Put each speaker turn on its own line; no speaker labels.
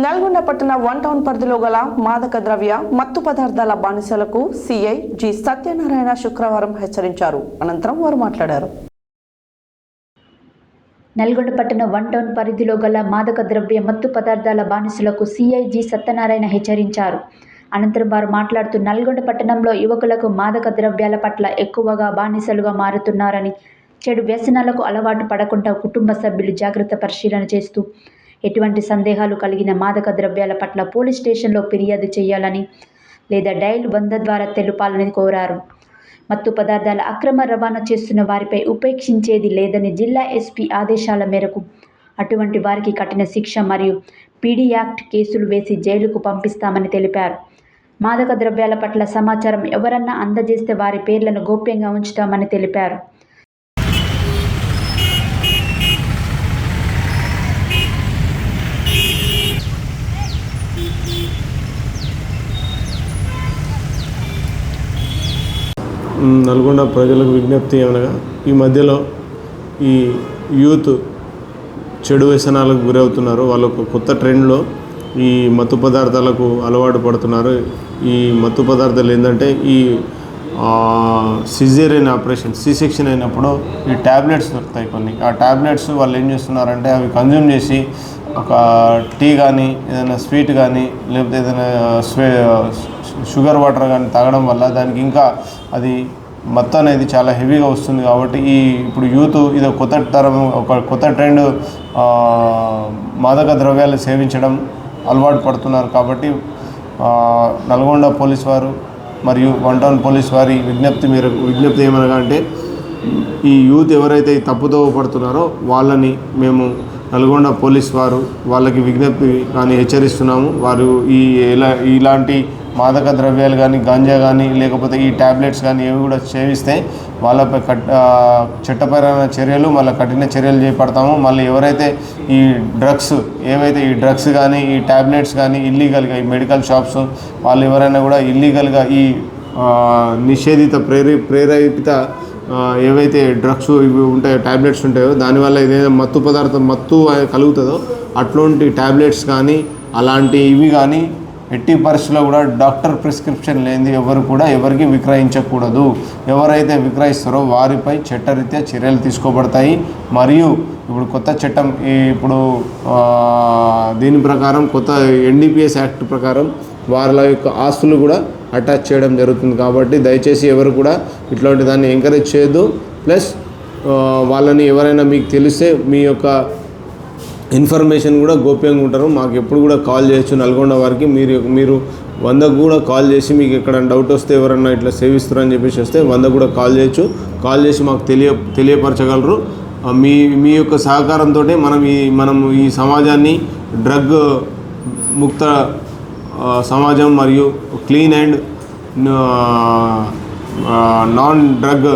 నల్గొండ పట్టణ one town పరిధిలో గల మాదక ద్రవ్య మత్తు పదార్థాల బానిసలకు సిఐ జి సత్యనారాయణ శుక్రవారం హెచ్చరించారు. అనంతరం వారు మాట్లాడారు.
నల్గొండ పట్టణ వన్ టౌన్ పరిధిలో గల మాదక ద్రవ్య మత్తు పదార్థాల బానిసలకు సిఐ జి సత్యనారాయణ హెచ్చరించారు. అనంతరం వారు మాట్లాడుతూ నల్గొండ పట్టణంలో యువకులకు మాదక ద్రవ్యాల పట్ల ఎక్కువగా బానిసలుగా మారుతున్నారని, చెడు వ్యసనాలకు అలవాటు పడకుండా కుటుంబ సభ్యులు జాగ్రత్త పరిశీలన చేస్తూ ఎటువంటి సందేహాలు కలిగిన మాదక ద్రవ్యాల పట్ల పోలీస్ స్టేషన్లో ఫిర్యాదు చేయాలని లేదా డయల్ 100 ద్వారా తెలుపాలని కోరారు. మత్తు పదార్థాల అక్రమ రవాణా చేస్తున్న వారిపై ఉపేక్షించేది లేదని జిల్లా ఎస్పీ ఆదేశాల మేరకు అటువంటి వారికి కఠిన శిక్ష మరియు పీడీ యాక్ట్ కేసులు వేసి జైలుకు పంపిస్తామని తెలిపారు. మాదక ద్రవ్యాల పట్ల సమాచారం ఎవరన్నా అందజేస్తే వారి పేర్లను గోప్యంగా ఉంచుతామని తెలిపారు.
నల్గొండ ప్రజలకు విజ్ఞప్తి ఏమనగా, ఈ మధ్యలో ఈ యూత్ చెడు వ్యసనాలకు గురవుతున్నారు. వాళ్ళకు కొత్త ట్రెండ్లో ఈ మత్తు పదార్థాలకు అలవాటు పడుతున్నారు. ఈ మత్తు పదార్థాలు ఏంటంటే, ఈ సిజేరియన్ ఆపరేషన్ C-సెక్షన్ అయినప్పుడు ఈ ట్యాబ్లెట్స్ దొరుకుతాయి కొన్ని. ఆ ట్యాబ్లెట్స్ వాళ్ళు ఏం చేస్తున్నారంటే, అవి కన్జ్యూమ్ చేసి ఒక టీ కానీ, ఏదైనా స్వీట్ కానీ, లేకపోతే ఏదైనా షుగర్ వాటర్ కానీ తాగడం వల్ల దానికి ఇంకా అది మత్తు అనేది చాలా హెవీగా వస్తుంది. కాబట్టి ఇప్పుడు యూత్ ఇది కొత్త తరం, ఒక కొత్త ట్రెండ్ మాదక ద్రవ్యాలు సేవించడం అలవాటు పడుతున్నారు. కాబట్టి నల్గొండ పోలీస్ వారు మరియు వన్ టౌన్ పోలీస్ వారి విజ్ఞప్తి ఏమనగా అంటే, ఈ యూత్ ఎవరైతే తప్పుదో పడుతున్నారో వాళ్ళని మేము నల్గొండ పోలీస్ వారు వాళ్ళకి విజ్ఞప్తి కానీ హెచ్చరిస్తున్నాము. వారు ఇలాంటి మాదక ద్రవ్యాలు కానీ, గాంజా కానీ, లేకపోతే ఈ ట్యాబ్లెట్స్ కానీ ఏవి కూడా సేవిస్తే వాళ్ళపై చట్టపరమైన చర్యలు, మళ్ళీ కఠిన చర్యలు చేపడతాము. మళ్ళీ ఎవరైతే ఈ డ్రగ్స్ కానీ, ఈ ట్యాబ్లెట్స్ కానీ ఇల్లీగల్గా ఈ మెడికల్ షాప్స్ వాళ్ళు ఎవరైనా కూడా ఇల్లీగల్గా ఈ నిషేధిత ప్రేరేపిత ఏవైతే డ్రగ్స్ ఇవి ఉంటాయో, ట్యాబ్లెట్స్ ఉంటాయో, దానివల్ల ఏదైనా మత్తు కలుగుతుందో అట్లాంటి ట్యాబ్లెట్స్ కానీ అలాంటి ఇవి కానీ ఎట్టి పరిస్థితుల్లో కూడా డాక్టర్ ప్రిస్క్రిప్షన్ లేనిది ఎవరికి విక్రయించకూడదు. ఎవరైతే విక్రయిస్తారో వారిపై చట్టరీత్యా చర్యలు తీసుకోబడతాయి. మరియు ఇప్పుడు కొత్త చట్టం దీని ప్రకారం కొత్త NDPS యాక్ట్ ప్రకారం వాళ్ళ యొక్క ఆస్తులు కూడా అటాచ్ చేయడం జరుగుతుంది. కాబట్టి దయచేసి ఎవరు కూడా ఇట్లాంటి దాన్ని ఎంకరేజ్ చేయొద్దు. ప్లస్ వాళ్ళని ఎవరైనా మీకు తెలిస్తే మీ యొక్క ఇన్ఫర్మేషన్ కూడా గోప్యంగా ఉంటారు. మాకు ఎప్పుడు కూడా కాల్ చేయొచ్చు. నల్గొండ వారికి మీరు 100కు కూడా కాల్ చేసి మీకు ఎక్కడ డౌట్ వస్తే ఎవరన్నా ఇట్లా సేవిస్తారు అని చెప్పేసి వస్తే 100 కూడా కాల్ చేయొచ్చు. కాల్ చేసి మాకు తెలియపరచగలరు. మీ యొక్క సహకారంతో మనం ఈ సమాజాన్ని డ్రగ్ ముక్త సమాజం మరియు క్లీన్ అండ్ నాన్ డ్రగ్